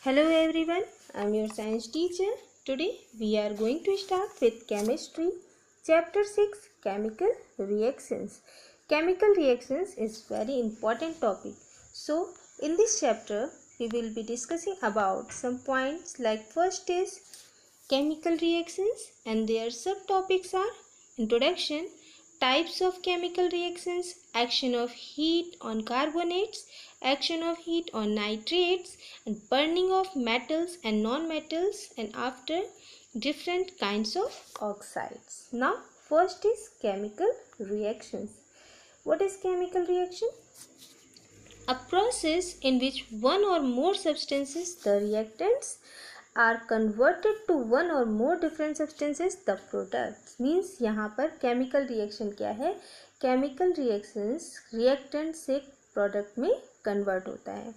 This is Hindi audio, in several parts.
Hello everyone, I'm your science teacher. Today we are going to start with chemistry, chapter 6, chemical reactions. Chemical reactions is very important topic. So in this chapter we will be discussing about some points like first is chemical reactions and their subtopics are introduction, types of chemical reactions, action of heat on carbonates, action of heat on nitrates, and burning of metals and non-metals, and after different kinds of oxides. Now first is chemical reactions. What is chemical reaction? A process in which one or more substances, the reactants, are converted to one or more different substances, the products. Means यहाँ पर केमिकल रिएक्शन क्या है? केमिकल रिएक्शंस रिएक्टेंट से प्रोडक्ट में कन्वर्ट होता है।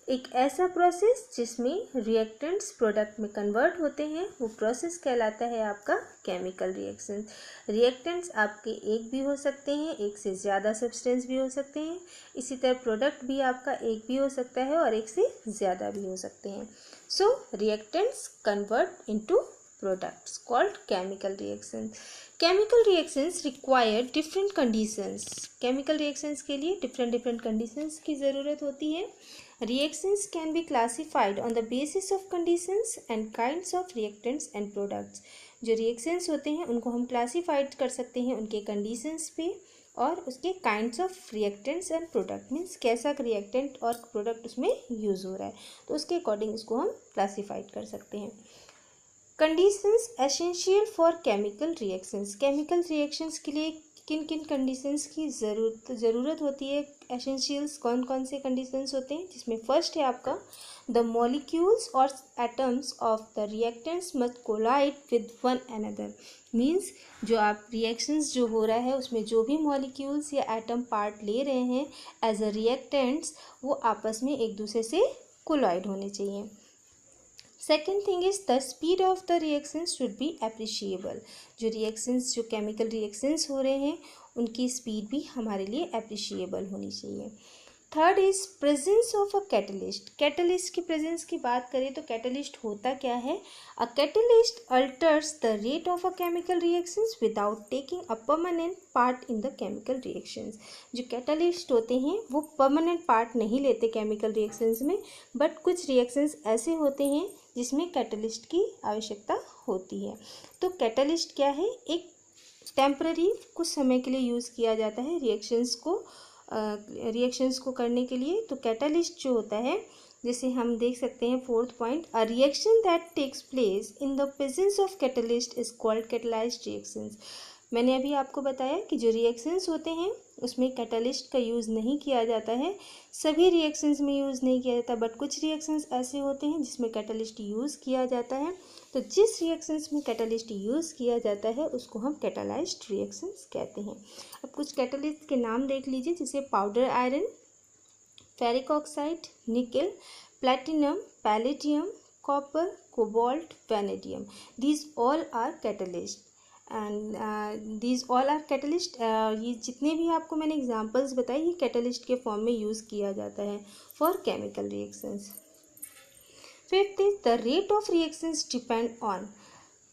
एक ऐसा प्रोसेस जिसमें रिएक्टेंट्स प्रोडक्ट में कन्वर्ट होते हैं, वो प्रोसेस कहलाता है आपका केमिकल रिएक्शन। रिएक्टेंट्स आपके एक भी हो सकते हैं, एक से ज़्यादा सब्सटेंस भी हो सकते हैं। इसी तरह प्रोडक्ट भी आपका एक भी हो सकता है और एक से ज़्यादा भी हो सकते हैं। So reactants convert into products called chemical reactions. Chemical reactions require different conditions. Chemical reactions के लिए different conditions की ज़रूरत होती है। Reactions can be classified on the basis of conditions and kinds of reactants and products. जो reactions होते हैं उनको हम classified कर सकते हैं उनके conditions पे और उसके kinds of reactants and product. Means कैसा रिएक्टेंट और प्रोडक्ट उसमें यूज़ हो रहा है, तो उसके अकॉर्डिंग इसको हम क्लासीफाइड कर सकते हैं। Conditions essential for chemical reactions. Chemical reactions के लिए किन किन कंडीशंस की ज़रूरत होती है? एसेंशियल्स कौन कौन से कंडीशंस होते हैं? जिसमें फर्स्ट है आपका द मॉलिक्यूल्स और atoms of the reactants must collide with one another. Means जो आप रिएक्शंस जो हो रहा है उसमें जो भी मॉलिक्यूल्स या एटम पार्ट ले रहे हैं एज अ रिएक्टेंट्स, वो आपस में एक दूसरे से कोलाइड होने चाहिए। Second thing is the speed of the reactions should be appreciable. जो रिएक्शंस जो केमिकल रिएक्शंस हो रहे हैं उनकी स्पीड भी हमारे लिए एप्रिशिएबल होनी चाहिए। Third is presence of a catalyst. Catalyst की प्रेजेंस की बात करें तो कैटलिस्ट होता क्या है? A catalyst altars the rate of a chemical reactions without taking a permanent part in the chemical reactions. जो कैटलिस्ट होते हैं वो परमानेंट पार्ट नहीं लेते केमिकल रिएक्शंस में, बट कुछ रिएक्शंस ऐसे होते हैं जिसमें कैटलिस्ट की आवश्यकता होती है। तो कैटलिस्ट क्या है? एक टेम्पररी कुछ समय के लिए यूज़ किया जाता है रिएक्शंस को करने के लिए। तो कैटलिस्ट जो होता है, जैसे हम देख सकते हैं fourth point, a reaction that takes place in the presence of catalyst is called catalysed reactions. मैंने अभी आपको बताया कि जो रिएक्शंस होते हैं उसमें कैटलिस्ट का यूज़ नहीं किया जाता है, सभी रिएक्शंस में यूज़ नहीं किया जाता, बट कुछ रिएक्शंस ऐसे होते हैं जिसमें कैटलिस्ट यूज़ किया जाता है। तो जिस रिएक्शंस में कैटलिस्ट यूज़ किया जाता है उसको हम कैटलाइज्ड रिएक्शंस कहते हैं। अब कुछ कैटलिस्ट के नाम देख लीजिए, जैसे powder iron, ferric oxide, nickel, platinum, palladium, copper, cobalt, vanadium. These all are catalyst and these all are catalyst. ये जितने भी आपको मैंने एग्जांपल्स बताए ये कैटलिस्ट के फॉर्म में यूज़ किया जाता है for chemical reactions. Fifth is the rate of reactions depend on.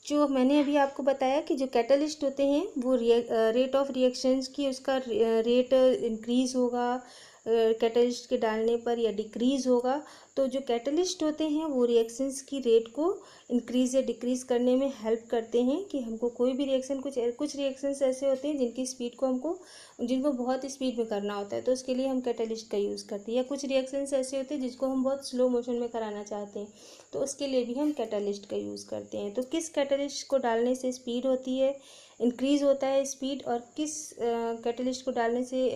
जो मैंने अभी आपको बताया कि जो कैटलिस्ट होते हैं वो रेट ऑफ रिएक्शंस की उसका रेट इंक्रीज़ होगा कैटलिस्ट के डालने पर या डिक्रीज़ होगा। तो जो कैटलिस्ट होते हैं वो रिएक्शंस की रेट को इंक्रीज़ या डिक्रीज़ करने में हेल्प करते हैं कि हमको कोई भी रिएक्शन कुछ रिएक्शंस ऐसे होते हैं जिनकी स्पीड को जिनको बहुत स्पीड में करना होता है, तो उसके लिए हम कैटलिस्ट का यूज़ करते हैं। या कुछ रिएक्शंस ऐसे होते हैं जिसको हम बहुत स्लो मोशन में कराना चाहते हैं, तो उसके लिए भी हम कैटलिस्ट का यूज़ करते हैं। तो किस कैटलिस्ट को डालने से स्पीड होती है, इंक्रीज़ होता है स्पीड, और किस कैटलिस्ट को डालने से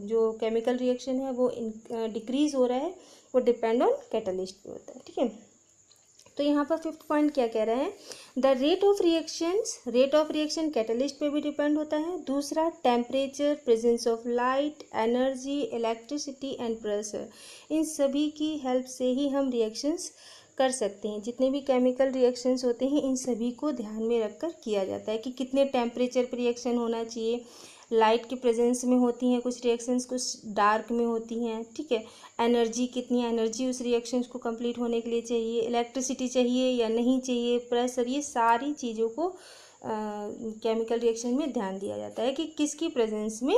जो केमिकल रिएक्शन है वो डिक्रीज़ हो रहा है, वो डिपेंड ऑन कैटलिस्ट पे होता है। ठीक है, तो यहाँ पर फिफ्थ पॉइंट क्या कह रहे हैं? The rate of reaction catalyst पे भी डिपेंड होता है। दूसरा, temperature, presence of light, energy, electricity and pressure, इन सभी की हेल्प से ही हम रिएक्शंस कर सकते हैं। जितने भी केमिकल रिएक्शंस होते हैं इन सभी को ध्यान में रखकर किया जाता है कि कितने टेम्परेचर पर रिएक्शन होना चाहिए, लाइट के प्रेजेंस में होती हैं कुछ रिएक्शंस, कुछ डार्क में होती हैं, ठीक है। एनर्जी, कितनी एनर्जी उस रिएक्शंस को कंप्लीट होने के लिए चाहिए, इलेक्ट्रिसिटी चाहिए या नहीं चाहिए, प्रेशर, ये सारी चीज़ों को केमिकल रिएक्शन में ध्यान दिया जाता है कि किसकी प्रेजेंस में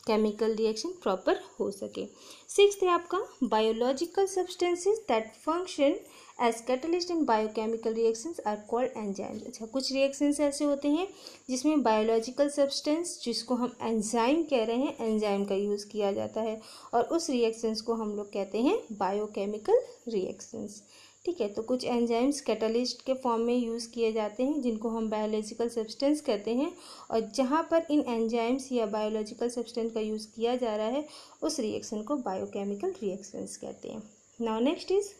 केमिकल रिएक्शन प्रॉपर हो सके। सिक्स्थ है आपका biological substances that function as catalyst in biochemical reactions are called enzymes. अच्छा, कुछ रिएक्शंस ऐसे होते हैं जिसमें बायोलॉजिकल सब्सटेंस, जिसको हम एंजाइम कह रहे हैं, एंजाइम का यूज़ किया जाता है और उस रिएक्शंस को हम लोग कहते हैं बायोकेमिकल रिएक्शंस, ठीक है। तो कुछ एंजाइम्स कैटलिस्ट के फॉर्म में यूज़ किए जाते हैं जिनको हम बायोलॉजिकल सब्सटेंस कहते हैं, और जहाँ पर इन एंजाइम्स या बायोलॉजिकल सब्सटेंस का यूज़ किया जा रहा है उस रिएक्शन को बायोकेमिकल रिएक्शंस कहते हैं। Now next is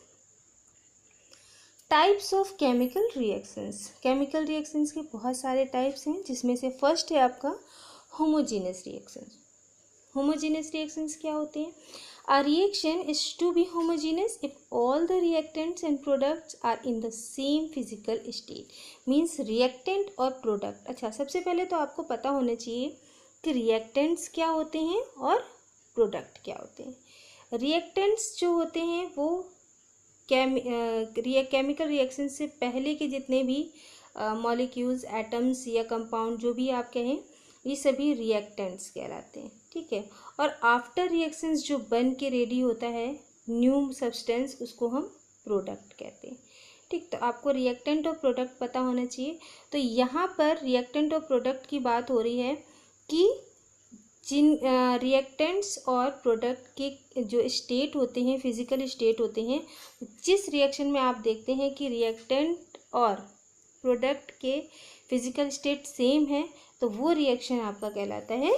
types of chemical reactions. Chemical reactions के बहुत सारे टाइप्स हैं, जिसमें से फर्स्ट है आपका होमोजीनियस रिएक्शंस। होमोजीनियस रिएक्शंस क्या होते हैं? A reaction is to be homogeneous if all the reactants and products are in the same physical state. Means reactant और product। अच्छा, सबसे पहले तो आपको पता होना चाहिए कि reactants क्या होते हैं और product क्या होते हैं। reactants जो होते हैं वो केमिकल रिएक्शन से पहले के जितने भी मॉलिक्यूल्स, एटम्स या कंपाउंड जो भी आप कहें, ये सभी रिएक्टेंट्स कहलाते हैं, ठीक है। और आफ्टर रिएक्शंस जो बन के रेडी होता है न्यू सब्सटेंस, उसको हम प्रोडक्ट कहते हैं, ठीक। तो आपको रिएक्टेंट और प्रोडक्ट पता होना चाहिए। तो यहाँ पर रिएक्टेंट और प्रोडक्ट की बात हो रही है कि जिन रिएक्टेंट्स और प्रोडक्ट के जो स्टेट होते हैं, फिजिकल स्टेट होते हैं, जिस रिएक्शन में आप देखते हैं कि रिएक्टेंट और प्रोडक्ट के फिजिकल स्टेट सेम है, तो वो रिएक्शन आपका कहलाता है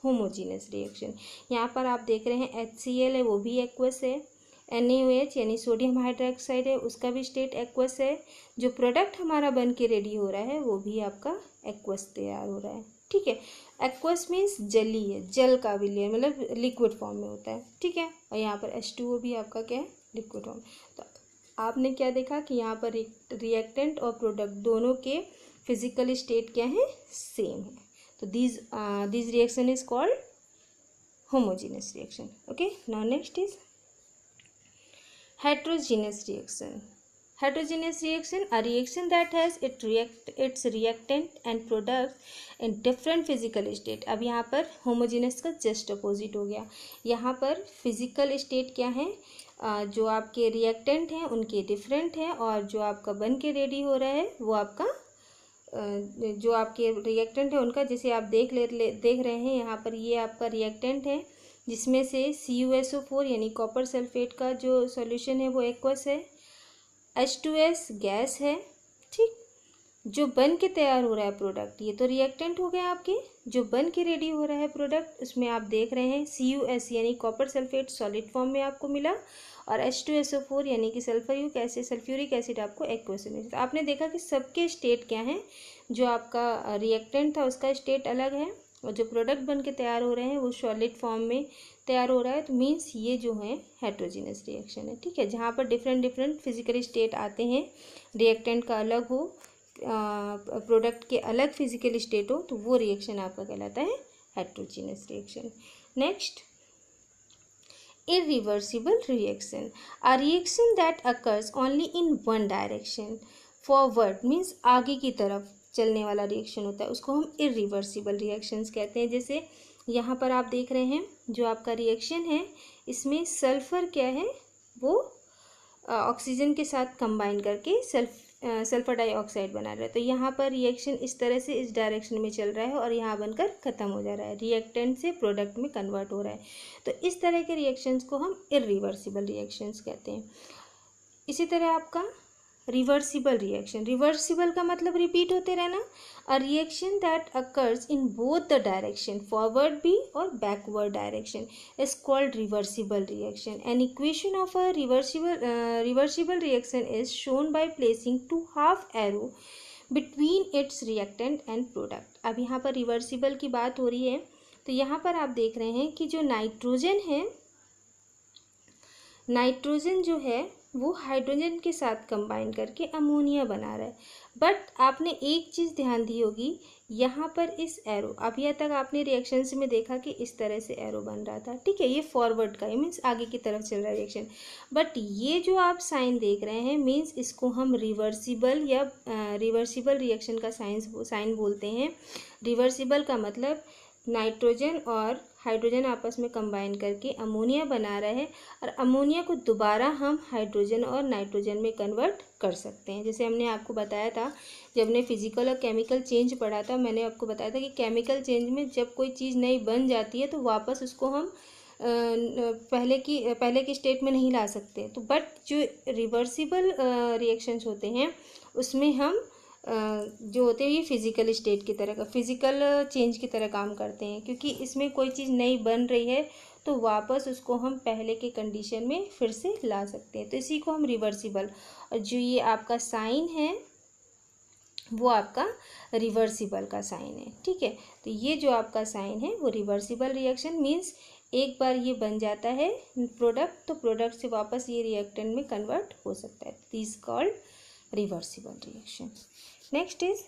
होमोजीनियस रिएक्शन। यहाँ पर आप देख रहे हैं HCl है, वो भी एक्वस है। NaOH यानी सोडियम हाइड्रोक्साइड है, उसका भी स्टेट एक्वस है। जो प्रोडक्ट हमारा बन के रेडी हो रहा है वो भी आपका एक्वस तैयार हो रहा है, ठीक है। एक्वस मीन्स जली है, जल का विलयन, मतलब लिक्विड फॉर्म में होता है, ठीक है। और यहाँ पर H2O भी आपका क्या है, लिक्विड फॉर्म। तो आपने क्या देखा कि यहाँ पर रिएक्टेंट और प्रोडक्ट दोनों के फिजिकल स्टेट क्या है, सेम है। तो this reaction is called homogeneous reaction. Okay, now next is heterogeneous reaction. Heterogeneous reaction, a reaction that has its reactant and product in different physical state. अब यहाँ पर homogeneous का just opposite हो गया। यहाँ पर physical state क्या है, जो आपके reactant हैं उनके different हैं, और जो आपका बन के रेडी हो रहा है वो आपका जो आपके रिएक्टेंट है उनका, जैसे आप देख रहे हैं यहाँ पर, ये आपका रिएक्टेंट है जिसमें से CuSO4 यानी कॉपर सल्फेट का जो सॉल्यूशन है वो एक्वस है, H2S गैस है, ठीक। जो बन के तैयार हो रहा है प्रोडक्ट, ये तो रिएक्टेंट हो गए आपके। जो बन के रेडी हो रहा है प्रोडक्ट, उसमें आप देख रहे हैं CuS यानी कॉपर सल्फेट सॉलिड फॉर्म में आपको मिला, और H2SO4 यानी कि सल्फ्यूरिक एसिड आपको एक्वस में। तो आपने देखा कि सबके स्टेट क्या हैं, जो आपका रिएक्टेंट था उसका स्टेट अलग है, और जो प्रोडक्ट बन के तैयार हो रहे हैं वो सॉलिड फॉर्म में तैयार हो रहा है। तो मीन्स ये जो है हेट्रोजीनियस रिएक्शन है, ठीक है। जहाँ पर डिफरेंट फिजिकल स्टेट आते हैं, रिएक्टेंट का अलग हो, प्रोडक्ट के अलग फिजिकल स्टेट हो, तो वो रिएक्शन आपका कहलाता है heterogeneous reaction. Next, irreversible reaction, a reaction that occurs only in one direction, forward means आगे की तरफ चलने वाला रिएक्शन होता है, उसको हम इरिवर्सिबल रिएक्शंस कहते हैं। जैसे यहाँ पर आप देख रहे हैं जो आपका रिएक्शन है, इसमें सल्फर क्या है, वो ऑक्सीजन के साथ कंबाइन करके सल्फर डाइऑक्साइड बना रहा है। तो यहाँ पर रिएक्शन इस तरह से इस डायरेक्शन में चल रहा है और यहाँ बनकर ख़त्म हो जा रहा है, रिएक्टेंट से प्रोडक्ट में कन्वर्ट हो रहा है। तो इस तरह के रिएक्शंस को हम इरिवर्सिबल रिएक्शंस कहते हैं। इसी तरह आपका रिवर्सिबल रिएक्शन, रिवर्सिबल का मतलब रिपीट होते रहना। A reaction that occurs in both the direction, forward भी और backward direction, is called reversible reaction. An equation of a reversible reaction is shown by placing two half arrow between its reactant and product. अब यहाँ पर रिवर्सिबल की बात हो रही है, तो यहाँ पर आप देख रहे हैं कि जो नाइट्रोजन है, नाइट्रोजन जो है वो हाइड्रोजन के साथ कंबाइन करके अमोनिया बना रहा है। बट आपने एक चीज़ ध्यान दी होगी, यहाँ पर इस एरो, अभी तक आपने रिएक्शंस में देखा कि इस तरह से एरो बन रहा था, ठीक है, ये फॉरवर्ड का है, मीन्स आगे की तरफ चल रहा है रिएक्शन। बट ये जो आप साइन देख रहे हैं, मीन्स इसको हम रिवर्सिबल या रिवर्सिबल रिएक्शन का साइन बोलते हैं। रिवर्सिबल का मतलब नाइट्रोजन और हाइड्रोजन आपस में कंबाइन करके अमोनिया बना रहा है, और अमोनिया को दोबारा हम हाइड्रोजन और नाइट्रोजन में कन्वर्ट कर सकते हैं। जैसे हमने आपको बताया था, जब हमने फिजिकल और केमिकल चेंज पढ़ा था, मैंने आपको बताया था कि केमिकल चेंज में जब कोई चीज़ नई बन जाती है तो वापस उसको हम पहले की स्टेट में नहीं ला सकते। तो बट जो रिवर्सिबल रिएक्शंस होते हैं उसमें हम जो होते हैं ये फिज़िकल स्टेट की तरह का, फिज़िकल चेंज की तरह काम करते हैं, क्योंकि इसमें कोई चीज़ नई बन रही है तो वापस उसको हम पहले के कंडीशन में फिर से ला सकते हैं, तो इसी को हम रिवर्सिबल। और जो ये आपका साइन है वो आपका रिवर्सिबल का साइन है, ठीक है। तो ये जो आपका साइन है वो रिवर्सिबल रिएक्शन मीन्स एक बार ये बन जाता है प्रोडक्ट, तो प्रोडक्ट से वापस ये रिएक्टेंट में कन्वर्ट हो सकता है, this called reversible reaction. Next is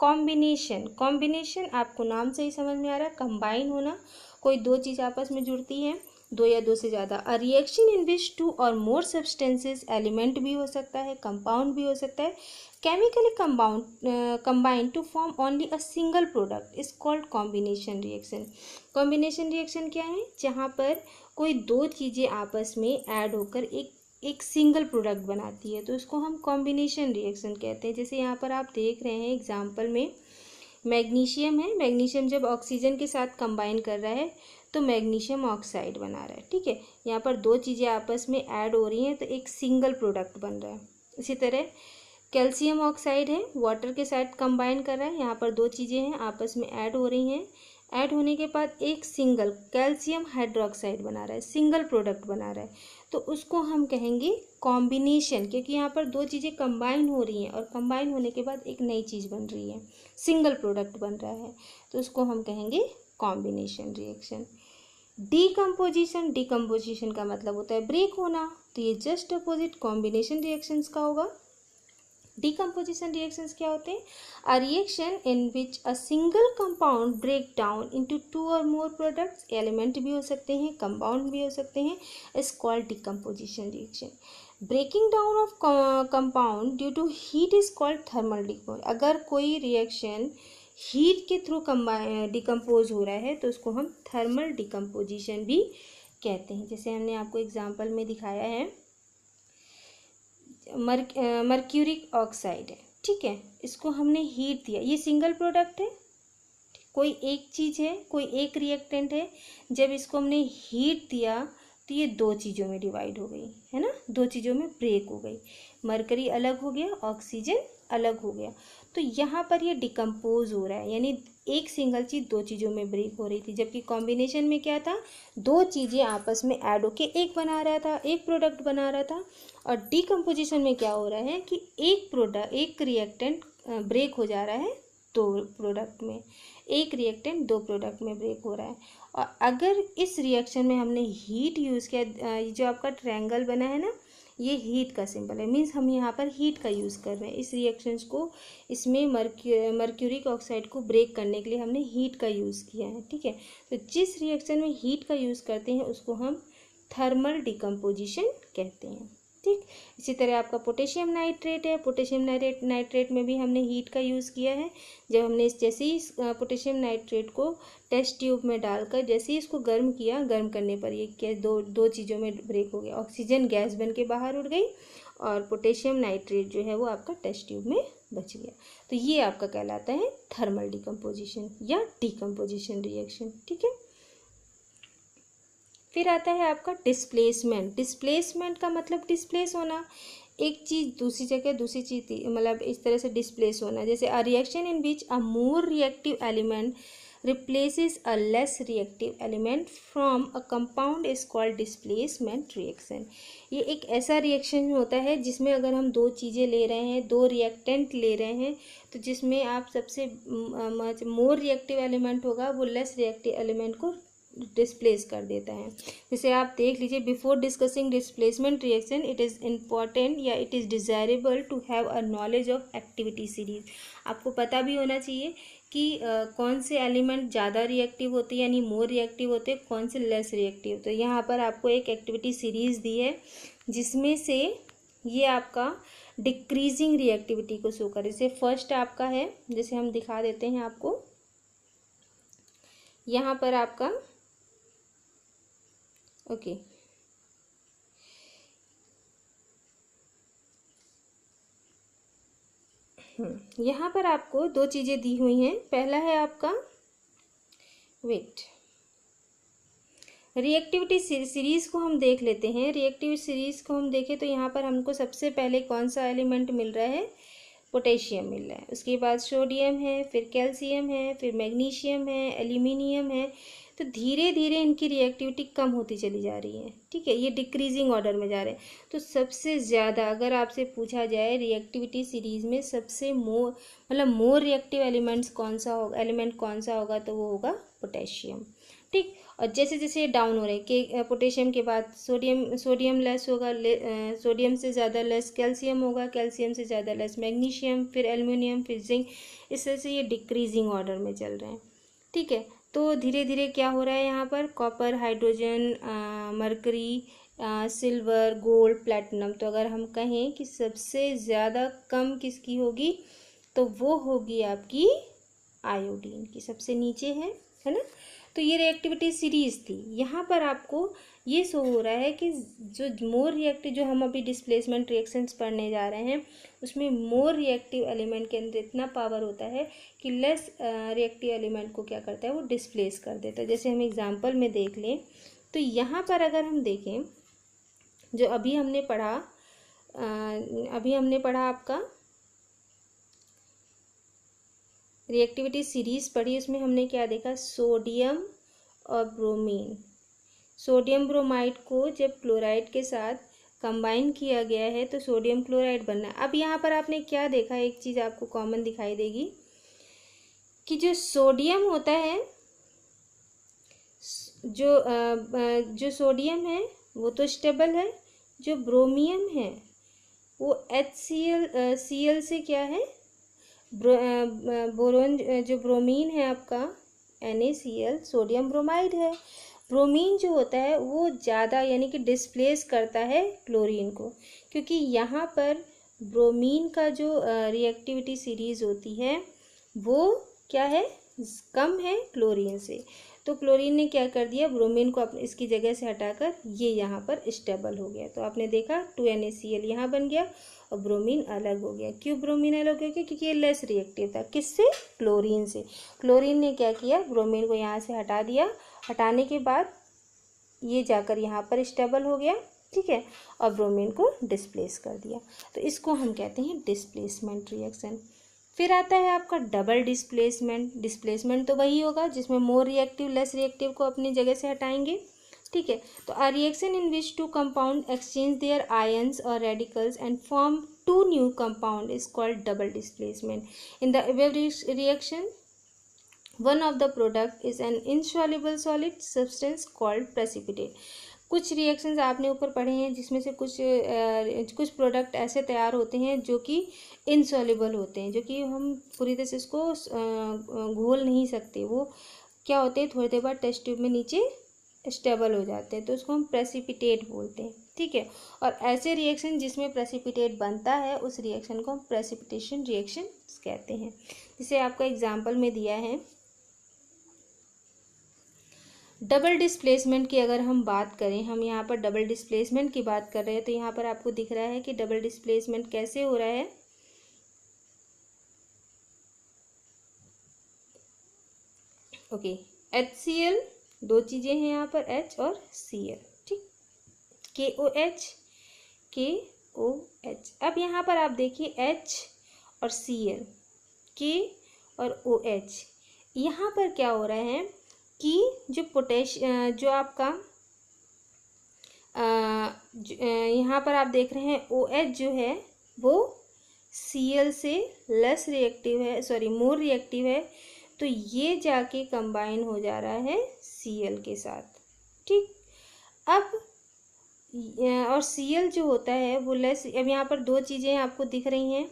combination. Combination आपको नाम से ही समझ में आ रहा है, कंबाइन होना, कोई दो चीज़ आपस में जुड़ती हैं, दो या दो से ज़्यादा। अ reaction in which to or more substances, element भी हो सकता है, कंपाउंड भी हो सकता है, chemically combined to form only a single product is called combination reaction। Combination reaction क्या है? जहाँ पर कोई दो चीज़ें आपस में ऐड होकर एक सिंगल प्रोडक्ट बनाती है, तो उसको हम कॉम्बिनेशन रिएक्शन कहते हैं। जैसे यहाँ पर आप देख रहे हैं एग्जाम्पल में मैग्नीशियम है, मैग्नीशियम जब ऑक्सीजन के साथ कंबाइन कर रहा है तो मैग्नीशियम ऑक्साइड बना रहा है, ठीक है। यहाँ पर दो चीज़ें आपस में ऐड हो रही हैं तो एक सिंगल प्रोडक्ट बन रहा है। इसी तरह कैल्शियम ऑक्साइड है, वाटर के साथ कंबाइन कर रहा है, यहाँ पर दो चीज़ें हैं आपस में ऐड हो रही हैं, ऐड होने के बाद एक सिंगल कैल्शियम हाइड्रोक्साइड बना रहा है, सिंगल प्रोडक्ट बना रहा है, तो उसको हम कहेंगे कॉम्बिनेशन, क्योंकि यहाँ पर दो चीज़ें कंबाइन हो रही हैं और कंबाइन होने के बाद एक नई चीज़ बन रही है, सिंगल प्रोडक्ट बन रहा है, तो उसको हम कहेंगे कॉम्बिनेशन रिएक्शन। डीकम्पोजिशन, डीकम्पोजिशन का मतलब होता है ब्रेक होना, तो ये जस्ट अपोजिट कॉम्बिनेशन रिएक्शंस का होगा। डीकम्पोजिशन रिएक्शंस क्या होते हैं? A reaction in which a single compound break down into two or more products, element भी हो सकते हैं, कंपाउंड भी हो सकते हैं, is called decomposition reaction. Breaking down of compound due to heat is called thermal decompose. अगर कोई रिएक्शन हीट के थ्रू डिकम्पोज हो रहा है तो उसको हम थर्मल डिकम्पोजिशन भी कहते हैं। जैसे हमने आपको एग्जाम्पल में दिखाया है, मर्क्यूरिक ऑक्साइड है, ठीक है, इसको हमने हीट दिया, ये सिंगल प्रोडक्ट है, कोई एक चीज़ है, कोई एक रिएक्टेंट है, जब इसको हमने हीट दिया तो ये दो चीज़ों में डिवाइड हो गई है ना, दो चीज़ों में ब्रेक हो गई, मरकरी अलग हो गया, ऑक्सीजन अलग हो गया, तो यहाँ पर ये डिकम्पोज हो रहा है, यानी एक सिंगल चीज़ दो चीज़ों में ब्रेक हो रही थी, जबकि कॉम्बिनेशन में क्या था, दो चीज़ें आपस में ऐड होके एक बना रहा था, एक प्रोडक्ट बना रहा था। और डीकम्पोजिशन में क्या हो रहा है कि एक रिएक्टेंट ब्रेक हो जा रहा है दो प्रोडक्ट में, एक रिएक्टेंट दो प्रोडक्ट में ब्रेक हो रहा है। और अगर इस रिएक्शन में हमने हीट यूज़ किया, जो आपका ट्रायंगल बना है ना, ये हीट का सिंबल है, मीन्स हम यहाँ पर हीट का यूज़ कर रहे हैं इस रिएक्शंस को, इसमें मर्क्यूरिक ऑक्साइड को ब्रेक करने के लिए हमने हीट का यूज़ किया है, ठीक है। तो जिस रिएक्शन में हीट का यूज़ करते हैं उसको हम थर्मल डिकम्पोजिशन कहते हैं, ठीक। इसी तरह आपका पोटेशियम नाइट्रेट है, पोटेशियम नाइट्रेट में भी हमने हीट का यूज़ किया है। जब हमने जैसे ही पोटेशियम नाइट्रेट को टेस्ट ट्यूब में डालकर जैसे ही इसको गर्म किया, गर्म करने पर ये क्या दो चीज़ों में ब्रेक हो गया, ऑक्सीजन गैस बन के बाहर उड़ गई और पोटेशियम नाइट्रेट जो है वो आपका टेस्ट ट्यूब में बच गया। तो ये आपका कहलाता है थर्मल डिकम्पोजिशन या डीकम्पोजिशन रिएक्शन, ठीक है। फिर आता है आपका डिस्प्लेसमेंट। डिस्प्लेसमेंट का मतलब डिस्प्लेस होना, एक चीज़ दूसरी जगह दूसरी चीज़ मतलब इस तरह से डिस्प्लेस होना। जैसे अ reaction in which a more reactive element replaces a less reactive element from a compound is called displacement reaction. ये एक ऐसा रिएक्शन होता है जिसमें अगर हम दो चीज़ें ले रहे हैं, दो रिएक्टेंट ले रहे हैं, तो जिसमें आप सबसे मोर रिएक्टिव एलिमेंट होगा वो लेस रिएक्टिव एलिमेंट को डिस्प्लेस कर देता है। जैसे आप देख लीजिए, before discussing displacement reaction it is important या it is desirable to have a knowledge of activity series. आपको पता भी होना चाहिए कि कौन से एलिमेंट ज़्यादा रिएक्टिव होते हैं यानी मोर रिएक्टिव होते हैं, कौन से लेस रिएक्टिव। तो यहाँ पर आपको एक एक्टिविटी सीरीज़ दी है जिसमें से ये आपका डिक्रीजिंग रिएक्टिविटी को शो करे। जैसे फर्स्ट आपका है, जैसे हम दिखा देते हैं आपको, यहाँ पर आपका ओके यहाँ पर आपको दो चीज़ें दी हुई हैं। पहला है आपका वेट, रिएक्टिविटी सीरीज़ को हम देख लेते हैं। रिएक्टिविटी सीरीज़ को हम देखें तो यहाँ पर हमको सबसे पहले कौन सा एलिमेंट मिल रहा है, पोटेशियम मिल रहा है। उसके बाद सोडियम है, फिर कैल्शियम है, फिर मैग्नीशियम है, एल्यूमिनियम है। तो धीरे धीरे इनकी रिएक्टिविटी कम होती चली जा रही है, ठीक है, ये डिक्रीजिंग ऑर्डर में जा रहे हैं। तो सबसे ज़्यादा अगर आपसे पूछा जाए रिएक्टिविटी सीरीज़ में सबसे मोर रिएक्टिव एलिमेंट कौन सा होगा, तो वो होगा पोटेशियम, ठीक। और जैसे जैसे डाउन हो रहे हैं कि पोटेशियम के बाद सोडियम लेस होगा, सोडियम से ज़्यादा लेस कैल्शियम होगा, कैल्शियम से ज़्यादा लेस मैग्नीशियम, फिर एल्युमिनियम, फिर जिंक। इस तरह से ये डिक्रीजिंग ऑर्डर में चल रहे हैं, ठीक है। तो धीरे धीरे क्या हो रहा है यहाँ पर, copper, hydrogen, mercury, silver, gold, platinum. तो अगर हम कहें कि सबसे ज़्यादा कम किसकी होगी, तो वो होगी आपकी आयोडीन की, सबसे नीचे है ना। तो ये रिएक्टिविटी सीरीज थी। यहाँ पर आपको ये शो हो रहा है कि जो मोर रिएक्टिव, जो हम अभी डिस्प्लेसमेंट रिएक्शंस पढ़ने जा रहे हैं, उसमें मोर रिएक्टिव एलिमेंट के अंदर इतना पावर होता है कि लेस रिएक्टिव एलिमेंट को क्या करता है, वो डिस्प्लेस कर देता है। जैसे हम एग्जांपल में देख लें तो यहाँ पर अगर हम देखें, जो अभी हमने पढ़ा आपका रिएक्टिविटी सीरीज पढ़ी, उसमें हमने क्या देखा, सोडियम और ब्रोमीन। सोडियम ब्रोमाइड को जब क्लोराइड के साथ कंबाइन किया गया है तो सोडियम क्लोराइड बनना है। अब यहाँ पर आपने क्या देखा, एक चीज़ आपको कॉमन दिखाई देगी कि जो सोडियम होता है, जो सोडियम है वो तो स्टेबल है, जो ब्रोमियम है वो HCl से क्या है, बोरोन, जो ब्रोमीन है आपका NaCl, सोडियम ब्रोमाइड है। ब्रोमीन जो होता है वो ज़्यादा यानी कि डिस्प्लेस करता है क्लोरीन को, क्योंकि यहाँ पर ब्रोमीन का जो रिएक्टिविटी सीरीज होती है वो क्या है, कम है क्लोरीन से। तो क्लोरीन ने क्या कर दिया, ब्रोमीन को अपने इसकी जगह से हटाकर ये यहाँ पर स्टेबल हो गया। तो आपने देखा 2NaCl यहाँ बन गया और ब्रोमीन अलग हो गया। क्यों ब्रोमीन अलग हो गया, क्योंकि ये लेस रिएक्टिव था, किससे, क्लोरीन से। क्लोरीन ने क्या किया, ब्रोमीन को यहाँ से हटा दिया, हटाने के बाद ये जाकर यहाँ पर स्टेबल हो गया, ठीक है, और ब्रोमीन को डिस्प्लेस कर दिया। तो इसको हम कहते हैं डिस्प्लेसमेंट रिएक्शन। फिर आता है आपका डबल डिस्प्लेसमेंट। डिस्प्लेसमेंट तो वही होगा जिसमें मोर रिएक्टिव लेस रिएक्टिव को अपनी जगह से हटाएंगे, ठीक है। तो a reaction in which two compound exchange their ions और radicals and form two new compound is called double displacement. In the above reaction one of the product is an insoluble solid substance called precipitate। कुछ रिएक्शंस आपने ऊपर पढ़े हैं जिसमें से कुछ प्रोडक्ट ऐसे तैयार होते हैं जो कि इनसॉल्युबल होते हैं, जो कि हम पूरी तरह से इसको घोल नहीं सकते। वो क्या होते हैं, थोड़ी देर बाद टेस्ट ट्यूब में नीचे स्टेबल हो जाते हैं, तो उसको हम प्रेसिपिटेट बोलते हैं, ठीक है। और ऐसे रिएक्शन जिसमें प्रेसिपिटेट बनता है उस रिएक्शन को हम प्रेसिपिटेशन रिएक्शन कहते हैं। जिसे आपका एग्जाम्पल में दिया है डबल डिस्प्लेसमेंट की। अगर हम बात करें, हम यहाँ पर डबल डिस्प्लेसमेंट की बात कर रहे हैं, तो यहाँ पर आपको दिख रहा है कि डबल डिस्प्लेसमेंट कैसे हो रहा है। ओके, HCl, दो चीज़ें हैं यहाँ पर, H और Cl, ठीक, KOH। अब यहाँ पर आप देखिए H और Cl, K और OH, यहाँ पर क्या हो रहा है कि जो आपका यहाँ पर आप देख रहे हैं OH जो है वो Cl से लेस रिएक्टिव है, सॉरी मोर रिएक्टिव है। तो ये जाके कंबाइन हो जा रहा है Cl के साथ। ठीक, अब और Cl जो होता है वो लेस, अब यहाँ पर दो चीज़ें आपको दिख रही हैं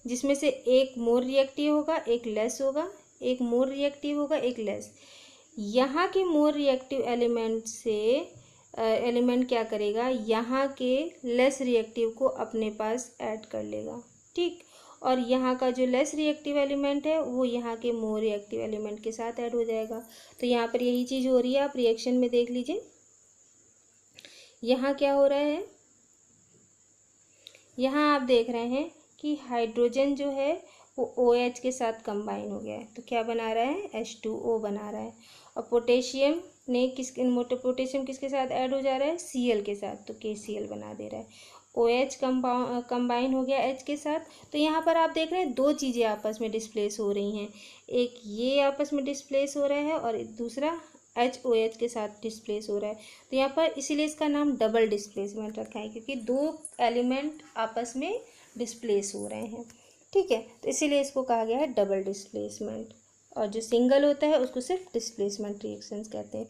जिसमें से एक मोर रिएक्टिव होगा एक लेस होगा, एक मोर रिएक्टिव होगा एक लेस। यहाँ के मोर रिएक्टिव एलिमेंट से एलिमेंट क्या करेगा, यहाँ के लेस रिएक्टिव को अपने पास ऐड कर लेगा। ठीक, और यहाँ का जो लेस रिएक्टिव एलिमेंट है वो यहाँ के मोर रिएक्टिव एलिमेंट के साथ ऐड हो जाएगा। तो यहाँ पर यही चीज़ हो रही है, आप रिएक्शन में देख लीजिए। यहाँ क्या हो रहा है, यहाँ आप देख रहे हैं कि हाइड्रोजन जो है वो OH के साथ कंबाइन हो गया है, तो क्या बना रहा है, H2O बना रहा है। और पोटेशियम ने पोटेशियम किसके साथ ऐड हो जा रहा है, Cl के साथ, तो KCl बना दे रहा है। OH कंबाइन हो गया H के साथ। तो यहाँ पर आप देख रहे हैं दो चीज़ें आपस में डिस्प्लेस हो रही हैं, एक ये आपस में डिस्प्लेस हो रहा है और दूसरा HOH के साथ डिस्प्लेस हो रहा है। तो यहाँ पर इसीलिए इसका नाम डबल डिस्प्लेसमेंट रखा है, क्योंकि दो एलिमेंट आपस में डिस्प्लेस हो रहे हैं। ठीक है, तो इसीलिए इसको कहा गया है डबल डिस्प्लेसमेंट, और जो सिंगल होता है उसको सिर्फ डिस्प्लेसमेंट रिएक्शंस कहते हैं।